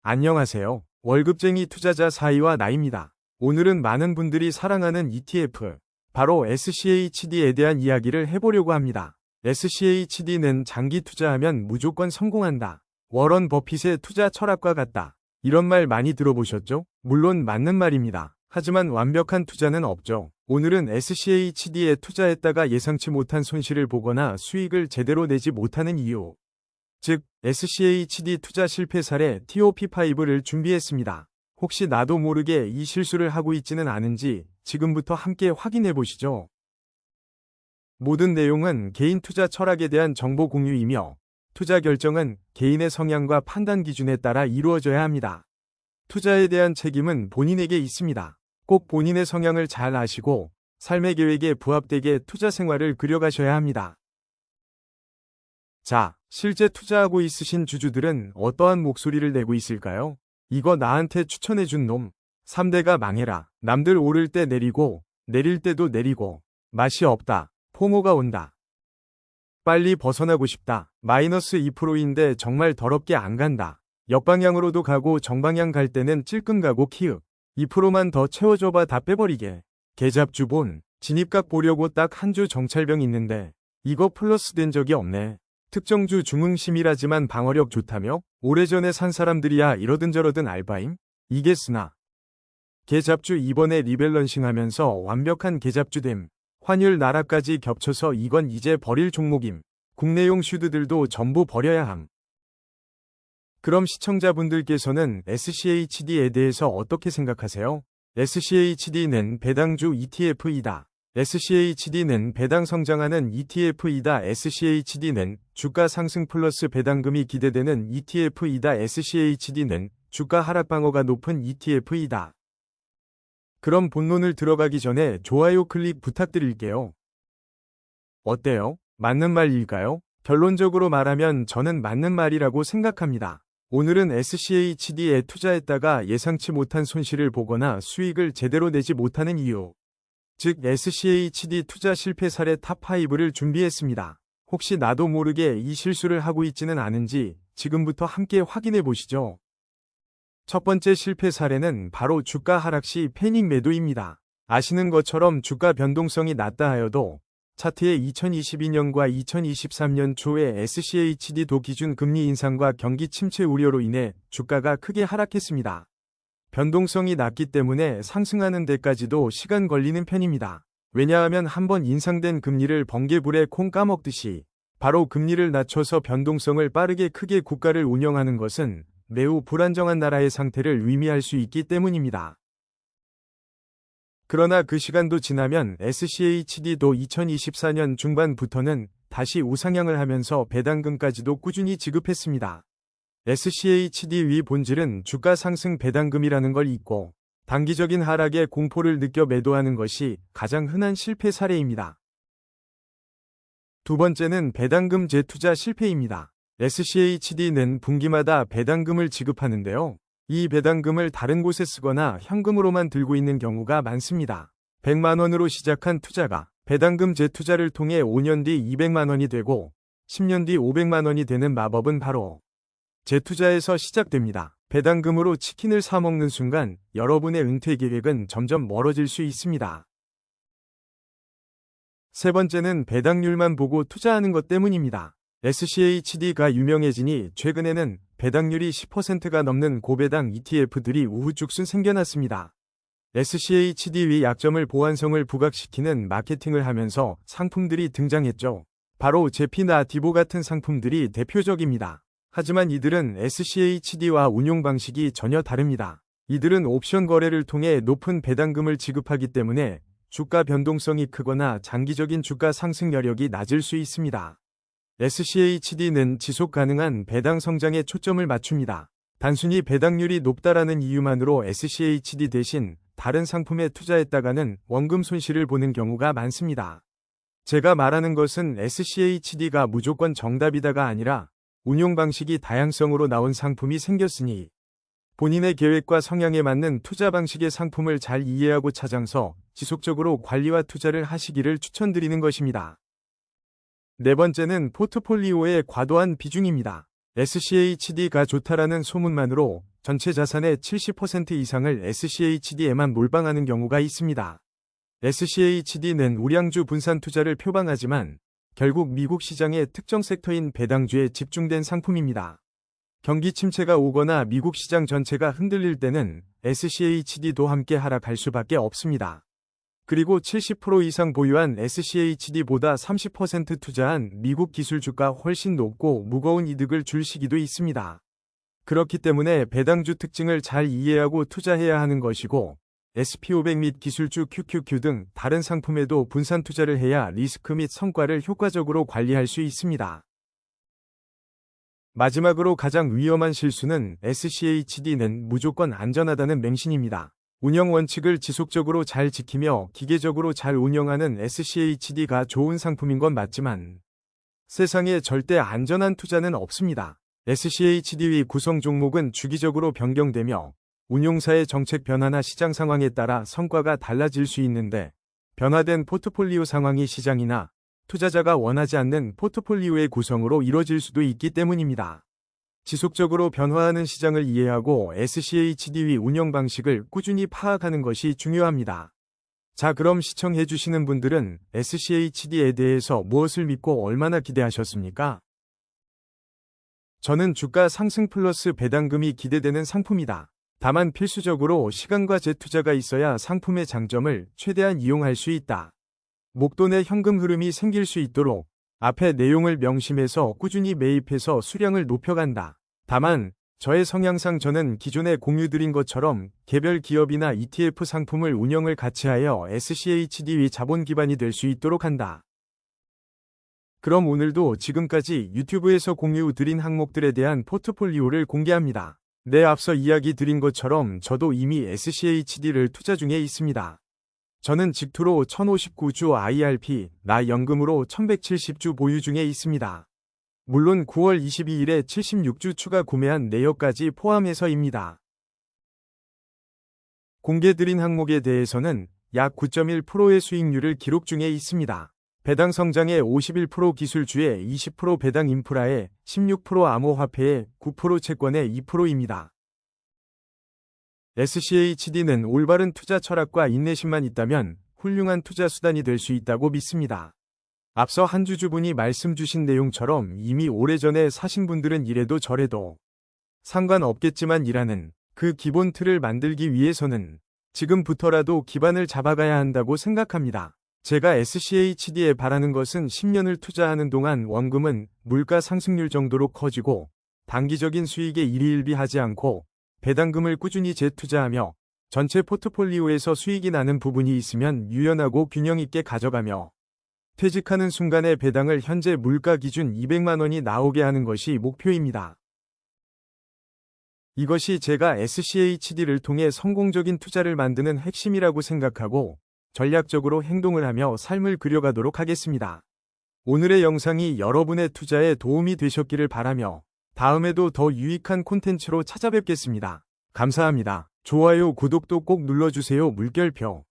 안녕하세요. 월급쟁이 투자자 사이와 나입니다. 오늘은 많은 분들이 사랑하는 ETF, 바로 SCHD에 대한 이야기를 해보려고 합니다. SCHD는 장기 투자하면 무조건 성공한다. 워런 버핏의 투자 철학과 같다. 이런 말 많이 들어보셨죠? 물론 맞는 말입니다. 하지만 완벽한 투자는 없죠. 오늘은 SCHD에 투자했다가 예상치 못한 손실을 보거나 수익을 제대로 내지 못하는 이유, 즉 SCHD 투자 실패 사례 TOP5를 준비했습니다. 혹시 나도 모르게 이 실수를 하고 있지는 않은지 지금부터 함께 확인해 보시죠. 모든 내용은 개인 투자 철학에 대한 정보 공유이며 투자 결정은 개인의 성향과 판단 기준에 따라 이루어져야 합니다. 투자에 대한 책임은 본인에게 있습니다. 꼭 본인의 성향을 잘 아시고 삶의 계획에 부합되게 투자 생활을 그려가셔야 합니다. 자, 실제 투자하고 있으신 주주들은 어떠한 목소리를 내고 있을까요? 이거 나한테 추천해준 놈. 3대가 망해라. 남들 오를 때 내리고, 내릴 때도 내리고. 맛이 없다. 포모가 온다. 빨리 벗어나고 싶다. 마이너스 2%인데 정말 더럽게 안 간다. 역방향으로도 가고 정방향 갈 때는 찔끔 가고 키읔. 2%만 더 채워줘봐 다 빼버리게. 계잡주 본. 진입각 보려고 딱 한 주 정찰병 있는데 이거 플러스 된 적이 없네. 특정주 중흥심이라지만 방어력 좋다며? 오래전에 산 사람들이야 이러든 저러든 알바임? 이게 쓰나? 계잡주 이번에 리밸런싱 하면서 완벽한 계잡주됨. 환율 나라까지 겹쳐서 이건 이제 버릴 종목임. 국내용 슈드들도 전부 버려야 함. 그럼 시청자분들께서는 SCHD에 대해서 어떻게 생각하세요? SCHD는 배당주 ETF이다. SCHD는 배당 성장하는 ETF이다. SCHD는 주가 상승 플러스 배당금이 기대되는 ETF이다. SCHD는 주가 하락 방어가 높은 ETF이다. 그럼 본론을 들어가기 전에 좋아요 클릭 부탁드릴게요. 어때요? 맞는 말일까요? 결론적으로 말하면 저는 맞는 말이라고 생각합니다. 오늘은 SCHD에 투자했다가 예상치 못한 손실을 보거나 수익을 제대로 내지 못하는 이유, 즉 SCHD 투자 실패 사례 탑5를 준비했습니다. 혹시 나도 모르게 이 실수를 하고 있지는 않은지 지금부터 함께 확인해 보시죠. 첫 번째 실패 사례는 바로 주가 하락 시 패닉 매도입니다. 아시는 것처럼 주가 변동성이 낮다 하여도 차트의 2022년과 2023년 초에 SCHD도 기준 금리 인상과 경기 침체 우려로 인해 주가가 크게 하락했습니다. 변동성이 낮기 때문에 상승하는 데까지도 시간 걸리는 편입니다. 왜냐하면 한번 인상된 금리를 번개불에 콩 까먹듯이 바로 금리를 낮춰서 변동성을 빠르게 크게 국가를 운영하는 것은 매우 불안정한 나라의 상태를 의미할 수 있기 때문입니다. 그러나 그 시간도 지나면 SCHD도 2024년 중반부터는 다시 우상향을 하면서 배당금까지도 꾸준히 지급했습니다. SCHD의 본질은 주가 상승 배당금이라는 걸 잊고 단기적인 하락에 공포를 느껴 매도하는 것이 가장 흔한 실패 사례입니다. 두 번째는 배당금 재투자 실패입니다. SCHD는 분기마다 배당금을 지급하는데요. 이 배당금을 다른 곳에 쓰거나 현금으로만 들고 있는 경우가 많습니다. 100만 원으로 시작한 투자가 배당금 재투자를 통해 5년 뒤 200만 원이 되고 10년 뒤 500만 원이 되는 마법은 바로 재투자에서 시작됩니다. 배당금으로 치킨을 사 먹는 순간 여러분의 은퇴 계획은 점점 멀어질 수 있습니다. 세 번째는 배당률만 보고 투자하는 것 때문입니다. SCHD가 유명해지니 최근에는 배당률이 10%가 넘는 고배당 ETF들이 우후죽순 생겨났습니다. SCHD의 약점을 보완성을 부각시키는 마케팅을 하면서 상품들이 등장했죠. 바로 제피나 디보 같은 상품들이 대표적입니다. 하지만 이들은 SCHD와 운용 방식이 전혀 다릅니다. 이들은 옵션 거래를 통해 높은 배당금을 지급하기 때문에 주가 변동성이 크거나 장기적인 주가 상승 여력이 낮을 수 있습니다. SCHD는 지속 가능한 배당 성장에 초점을 맞춥니다. 단순히 배당률이 높다라는 이유만으로 SCHD 대신 다른 상품에 투자했다가는 원금 손실을 보는 경우가 많습니다. 제가 말하는 것은 SCHD가 무조건 정답이다가 아니라 운용 방식이 다양성으로 나온 상품이 생겼으니 본인의 계획과 성향에 맞는 투자 방식의 상품을 잘 이해하고 찾아서 지속적으로 관리와 투자를 하시기를 추천드리는 것입니다. 네 번째는 포트폴리오의 과도한 비중입니다. SCHD가 좋다라는 소문만으로 전체 자산의 70% 이상을 SCHD에만 몰빵하는 경우가 있습니다. SCHD는 우량주 분산 투자를 표방하지만 결국 미국 시장의 특정 섹터인 배당주에 집중된 상품입니다. 경기 침체가 오거나 미국 시장 전체가 흔들릴 때는 SCHD도 함께 하락할 수밖에 없습니다. 그리고 70% 이상 보유한 SCHD보다 30% 투자한 미국 기술주가 훨씬 높고 무거운 이득을 줄 시기도 있습니다. 그렇기 때문에 배당주 특징을 잘 이해하고 투자해야 하는 것이고 SP500 및 기술주 QQQ 등 다른 상품에도 분산 투자를 해야 리스크 및 성과를 효과적으로 관리할 수 있습니다. 마지막으로 가장 위험한 실수는 SCHD는 무조건 안전하다는 맹신입니다. 운영 원칙을 지속적으로 잘 지키며 기계적으로 잘 운영하는 SCHD가 좋은 상품인 건 맞지만 세상에 절대 안전한 투자는 없습니다. SCHD의 구성 종목은 주기적으로 변경되며 운용사의 정책 변화나 시장 상황에 따라 성과가 달라질 수 있는데 변화된 포트폴리오 상황이 시장이나 투자자가 원하지 않는 포트폴리오의 구성으로 이뤄질 수도 있기 때문입니다. 지속적으로 변화하는 시장을 이해하고 SCHD의 운영 방식을 꾸준히 파악하는 것이 중요합니다. 자, 그럼 시청해주시는 분들은 SCHD에 대해서 무엇을 믿고 얼마나 기대하셨습니까? 저는 주가 상승 플러스 배당금이 기대되는 상품이다. 다만 필수적으로 시간과 재투자가 있어야 상품의 장점을 최대한 이용할 수 있다. 목돈의 현금 흐름이 생길 수 있도록 앞의 내용을 명심해서 꾸준히 매입해서 수량을 높여간다. 다만 저의 성향상 저는 기존에 공유드린 것처럼 개별 기업이나 ETF 상품을 운영을 같이 하여 SCHD의 자본 기반이 될 수 있도록 한다. 그럼 오늘도 지금까지 유튜브에서 공유드린 항목들에 대한 포트폴리오를 공개합니다. 네, 앞서 이야기 드린 것처럼 저도 이미 SCHD를 투자 중에 있습니다. 저는 직투로 1059주 IRP, 나 연금으로 1170주 보유 중에 있습니다. 물론 9월 22일에 76주 추가 구매한 내역까지 포함해서입니다. 공개드린 항목에 대해서는 약 9.1%의 수익률을 기록 중에 있습니다. 배당 성장에 51% 기술주에 20% 배당 인프라에 16% 암호화폐에 9% 채권에 2%입니다. SCHD는 올바른 투자 철학과 인내심만 있다면 훌륭한 투자 수단이 될 수 있다고 믿습니다. 앞서 한 주주분이 말씀 주신 내용처럼 이미 오래전에 사신 분들은 이래도 저래도 상관없겠지만 이라는 그 기본 틀을 만들기 위해서는 지금부터라도 기반을 잡아가야 한다고 생각합니다. 제가 SCHD에 바라는 것은 10년을 투자하는 동안 원금은 물가 상승률 정도로 커지고 단기적인 수익에 일희일비하지 않고 배당금을 꾸준히 재투자하며 전체 포트폴리오에서 수익이 나는 부분이 있으면 유연하고 균형 있게 가져가며 퇴직하는 순간에 배당을 현재 물가 기준 200만 원이 나오게 하는 것이 목표입니다. 이것이 제가 SCHD를 통해 성공적인 투자를 만드는 핵심이라고 생각하고 전략적으로 행동을 하며 삶을 그려가도록 하겠습니다. 오늘의 영상이 여러분의 투자에 도움이 되셨기를 바라며 다음에도 더 유익한 콘텐츠로 찾아뵙겠습니다. 감사합니다. 좋아요, 구독도 꼭 눌러주세요. 물결표.